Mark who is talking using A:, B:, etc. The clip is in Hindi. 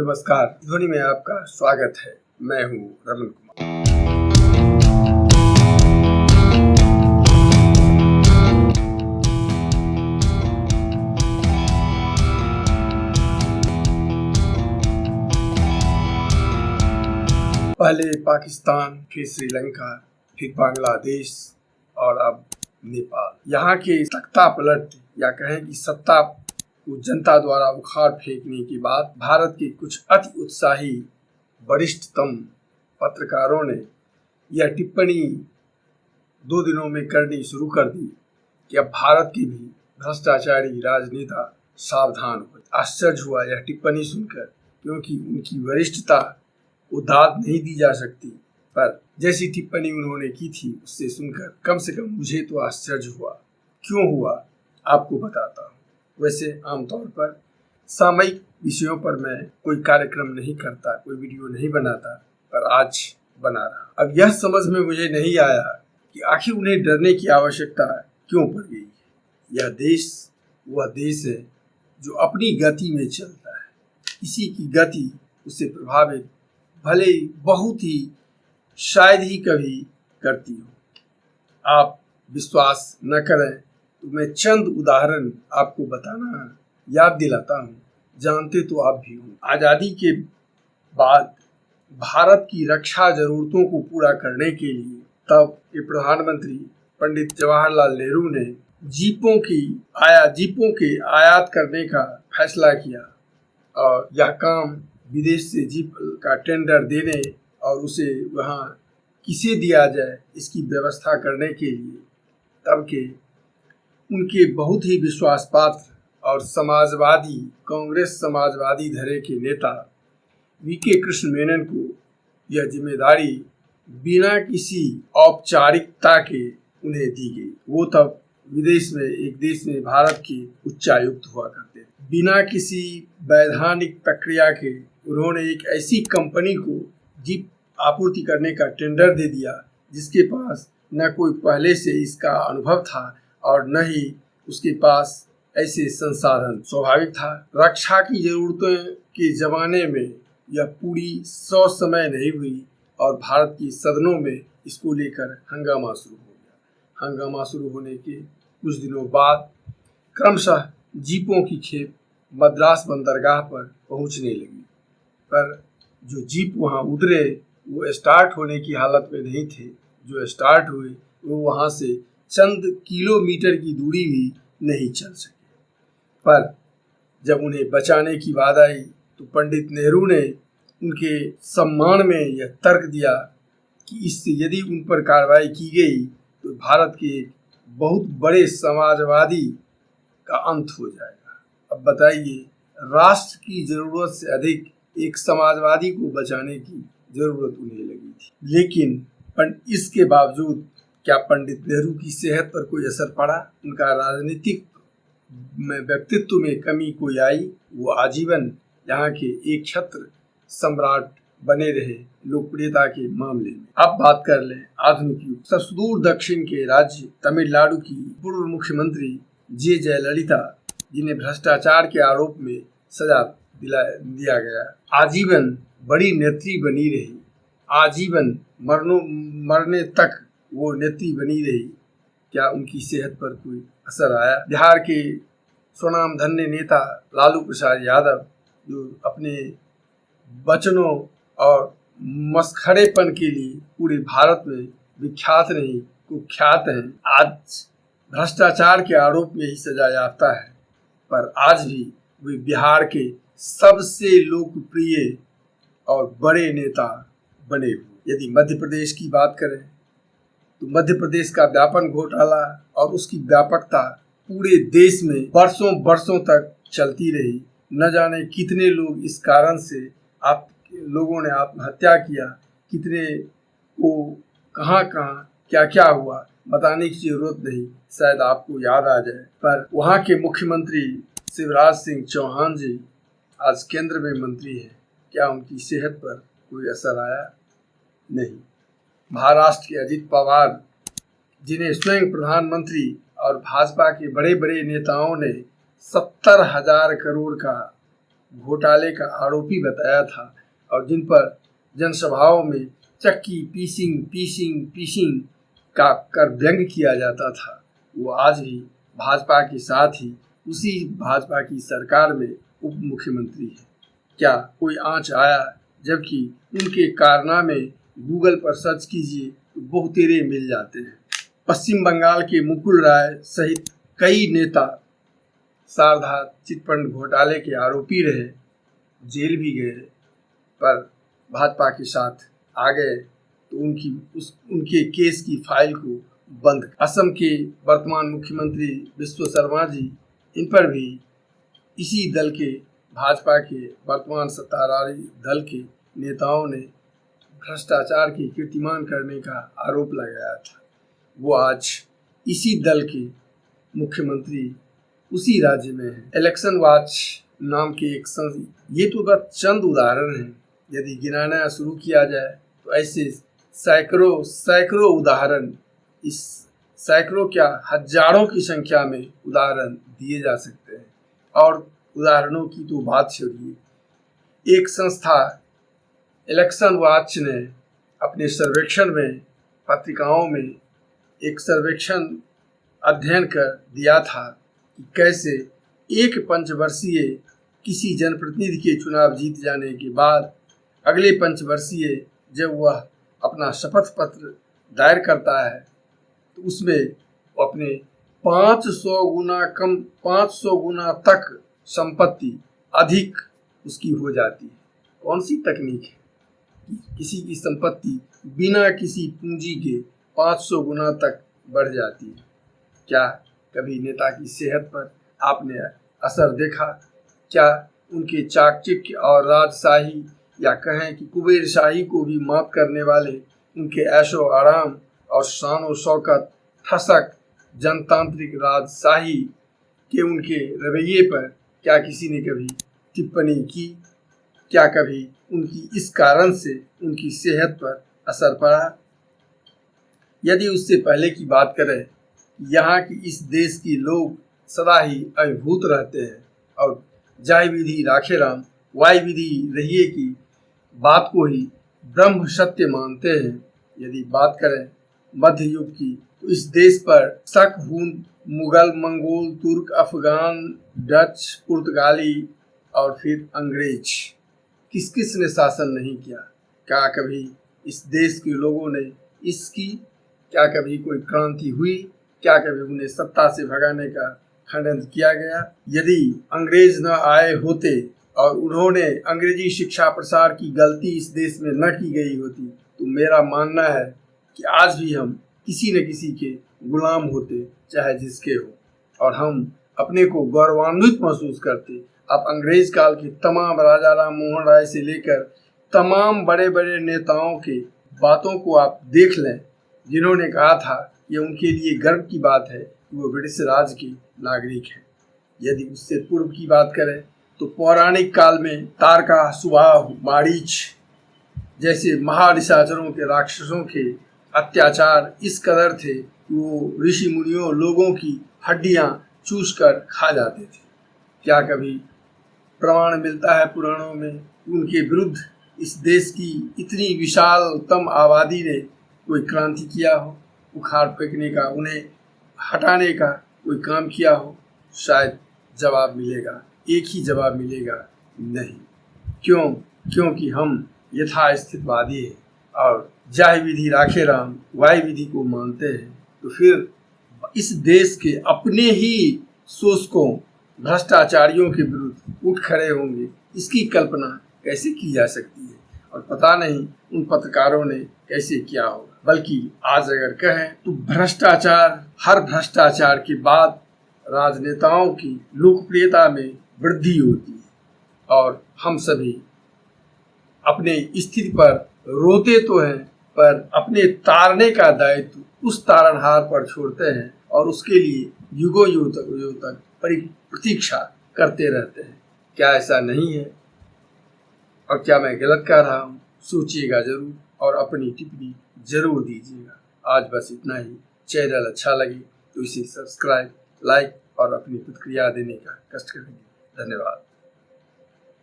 A: नमस्कार, ध्वनि में आपका स्वागत है। मैं हूँ रमन कुमार। पहले पाकिस्तान, फिर श्रीलंका, फिर बांग्लादेश और अब नेपाल। यहाँ के तख्ता पलट या कहें कि सत्ता को जनता द्वारा उखाड़ फेंकने के बाद भारत के कुछ अति उत्साही वरिष्ठतम पत्रकारों ने यह टिप्पणी 2 दिनों में करनी शुरू कर दी कि अब भारत के भी भ्रष्टाचारी राजनेता सावधान हो। आश्चर्य हुआ यह टिप्पणी सुनकर, क्योंकि उनकी वरिष्ठता को दाद नहीं दी जा सकती, पर जैसी टिप्पणी उन्होंने की थी उससे सुनकर कम से कम मुझे तो आश्चर्य हुआ। क्यों हुआ आपको बताता हूँ। वैसे आमतौर पर सामयिक विषयों पर मैं कोई कार्यक्रम नहीं करता, कोई वीडियो नहीं बनाता, पर आज बना रहा। अब यह समझ में मुझे नहीं आया कि आखिर उन्हें डरने की आवश्यकता क्यों पड़ गई। यह देश वह देश है जो अपनी गति में चलता है। किसी की गति उसे प्रभावित भले ही बहुत ही शायद ही कभी करती हो। आप विश्वास न करें तो मैं चंद उदाहरण आपको बताना याद दिलाता हूँ, जानते तो आप भी हो। आज़ादी के बाद भारत की रक्षा जरूरतों को पूरा करने के लिए तब के प्रधानमंत्री पंडित जवाहरलाल नेहरू ने जीपों के आयात करने का फैसला किया और यह काम विदेश से जीप का टेंडर देने और उसे वहाँ किसे दिया जाए इसकी व्यवस्था करने के लिए तब के उनके बहुत ही विश्वास पात्र और कांग्रेस समाजवादी धड़े के नेता वीके कृष्ण मेनन को यह जिम्मेदारी बिना किसी औपचारिकता के उन्हें दी गई। वो तब एक देश में भारत के उच्चायुक्त हुआ करते थे। बिना किसी वैधानिक प्रक्रिया के उन्होंने एक ऐसी कंपनी को जीप आपूर्ति करने का टेंडर दे दिया जिसके पास न कोई पहले से इसका अनुभव था और न ही उसके पास ऐसे संसाधन। स्वाभाविक था, रक्षा की जरूरतों के जमाने में यह पूरी समय नहीं हुई और भारत की सदनों में इसको लेकर हंगामा शुरू हो गया। हंगामा शुरू होने के कुछ दिनों बाद क्रमशः जीपों की खेप मद्रास बंदरगाह पर पहुंचने लगी, पर जो जीप वहां उतरे वो स्टार्ट होने की हालत में नहीं थे। जो स्टार्ट हुए वो वहां से चंद किलोमीटर की दूरी भी नहीं चल सके। पर जब उन्हें बचाने की बात आई तो पंडित नेहरू ने उनके सम्मान में यह तर्क दिया कि इससे यदि उन पर कार्रवाई की गई तो भारत के एक बहुत बड़े समाजवादी का अंत हो जाएगा। अब बताइए, राष्ट्र की जरूरत से अधिक एक समाजवादी को बचाने की जरूरत उन्हें लगी थी। लेकिन इसके बावजूद क्या पंडित नेहरू की सेहत पर कोई असर पड़ा? उनका राजनीतिक व्यक्तित्व में कमी कोई आई? वो आजीवन यहाँ के एक छत्र सम्राट बने रहे लोकप्रियता के मामले में। अब बात कर लें आधुनिक युग। सुदूर दक्षिण के राज्य तमिलनाडु की पूर्व मुख्यमंत्री जे जयललिता, जिन्हें भ्रष्टाचार के आरोप में सजा दिया गया, आजीवन बड़ी नेत्री बनी रही। आजीवन मरने तक वो नेत्री बनी रही। क्या उनकी सेहत पर कोई असर आया? बिहार के स्वनाम धन्य नेता लालू प्रसाद यादव, जो अपने वचनों और मसखरेपन के लिए पूरे भारत में विख्यात नहीं कुख्यात हैं, आज भ्रष्टाचार के आरोप में ही सजा याफ्ता है, पर आज भी वे बिहार के सबसे लोकप्रिय और बड़े नेता बने हुए। यदि मध्य प्रदेश की बात करें तो मध्य प्रदेश का व्यापक घोटाला और उसकी व्यापकता पूरे देश में वर्षों तक चलती रही। न जाने कितने लोग इस कारण से लोगों ने आत्महत्या किया, कितने को कहाँ क्या हुआ बताने की जरूरत नहीं, शायद आपको याद आ जाए। पर वहाँ के मुख्यमंत्री शिवराज सिंह चौहान जी आज केंद्र में मंत्री हैं। क्या उनकी सेहत पर कोई असर आया? नहीं। महाराष्ट्र के अजित पवार, जिन्हें स्वयं प्रधानमंत्री और भाजपा के बड़े बड़े नेताओं ने 70,000 करोड़ का घोटाले का आरोपी बताया था और जिन पर जनसभाओं में चक्की पीसिंग का कर व्यंग किया जाता था, वो आज भी भाजपा के साथ ही उसी भाजपा की सरकार में उप मुख्यमंत्री है। क्या कोई आंच आया? जबकि उनके कारनामे गूगल पर सर्च कीजिए तो बहुतेरे मिल जाते हैं। पश्चिम बंगाल के मुकुल राय सहित कई नेता शारदा चिटफंड घोटाले के आरोपी रहे, जेल भी गए, पर भाजपा के साथ आ गए तो उनके केस की फाइल को बंद। असम के वर्तमान मुख्यमंत्री विश्व शर्मा जी, इन पर भी इसी दल के भाजपा के वर्तमान सत्ताधारी दल के नेताओं ने भ्रष्टाचार की कीर्तिमान करने का आरोप लगाया था। वो आज इसी दल के मुख्यमंत्री उसी राज्य में है। इलेक्शन वॉच नाम के एक ये तो बस चंद उदाहरण हैं। यदि गिनाना शुरू किया जाए तो ऐसे सैकड़ों उदाहरण, इस सैकड़ों क्या हजारों की संख्या में उदाहरण दिए जा सकते हैं। और उदाहरणों की तो बात छोड़िए, एक संस्था इलेक्शन वॉच ने अपने सर्वेक्षण में, पत्रिकाओं में एक सर्वेक्षण अध्ययन कर दिया था कि कैसे एक पंचवर्षीय किसी जनप्रतिनिधि के चुनाव जीत जाने के बाद अगले पंचवर्षीय जब वह अपना शपथ पत्र दायर करता है तो उसमें वो अपने 500 गुना तक संपत्ति अधिक उसकी हो जाती है। कौन सी तकनीक है? किसी की संपत्ति बिना किसी पूंजी के 500 गुना तक बढ़ जाती है। क्या कभी नेता की सेहत पर आपने असर देखा? क्या उनके चाकचक्य और राजशाही या कहें कि कुबेरशाही को भी मात करने वाले उनके ऐशो आराम और शान शौकत, ठसक, जनतांत्रिक राजशाही के उनके रवैये पर क्या किसी ने कभी टिप्पणी की? क्या कभी उनकी इस कारण से उनकी सेहत पर असर पड़ा? यदि उससे पहले की बात करें, यहाँ की इस देश के लोग सदा ही अभिभूत रहते हैं और जय विधि राखे राम, वाई विधि रहिए की बात को ही ब्रह्म सत्य मानते हैं। यदि बात करें मध्य युग की तो इस देश पर शक, हून, मुगल, मंगोल, तुर्क, अफगान, डच, पुर्तगाली और फिर अंग्रेज, किस किस ने शासन नहीं किया? क्या कभी इस देश के लोगों ने इसकी, क्या कभी कोई क्रांति हुई? क्या कभी उन्हें सत्ता से भगाने का खंडन किया गया? यदि अंग्रेज न आए होते और उन्होंने अंग्रेजी शिक्षा प्रसार की गलती इस देश में न की गई होती तो मेरा मानना है कि आज भी हम किसी न किसी के गुलाम होते, चाहे जिसके हो, और हम अपने को गौरवान्वित महसूस करते। अब अंग्रेज काल के तमाम राजा राम मोहन राय से लेकर तमाम बड़े बड़े नेताओं के बातों को आप देख लें, जिन्होंने कहा था ये उनके लिए गर्व की बात है कि वो ब्रिटिश राज के नागरिक हैं। यदि उससे पूर्व की बात करें तो पौराणिक काल में तारका, सुबाहु, मारीच जैसे महानिशाचरों के, राक्षसों के अत्याचार इस कदर थे कि वो ऋषि मुनियों लोगों की हड्डियां चूस कर खा जाते थे। क्या कभी प्रमाण मिलता है पुराणों में उनके विरुद्ध इस देश की इतनी विशालतम आबादी ने कोई क्रांति किया हो, उखाड़ फेंकने का, उन्हें हटाने का कोई काम किया हो? शायद जवाब मिलेगा, एक ही जवाब मिलेगा, नहीं। क्यों? क्योंकि हम यथास्थितवादी हैं और जय विधि राखे राम, वाई विधि को मानते हैं। तो फिर इस देश के अपने ही शोषकों, भ्रष्टाचारियों के विरुद्ध उठ खड़े होंगे, इसकी कल्पना कैसे की जा सकती है? और पता नहीं उन पत्रकारों ने कैसे किया होगा। बल्कि आज अगर कहें तो भ्रष्टाचार, हर भ्रष्टाचार के बाद राजनेताओं की लोकप्रियता में वृद्धि होती है और हम सभी अपने स्थिति पर रोते तो हैं, पर अपने तारने का दायित्व उस तारनहार पर छोड़ते हैं और उसके लिए युगों युग तक प्रतीक्षा करते रहते हैं। क्या ऐसा नहीं है? और क्या मैं गलत कह रहा हूँ? सोचिएगा जरूर और अपनी टिप्पणी जरूर दीजिएगा। आज बस इतना ही। चैनल अच्छा लगे तो इसे सब्सक्राइब, लाइक और अपनी प्रतिक्रिया देने का कष्ट करेंगे। धन्यवाद।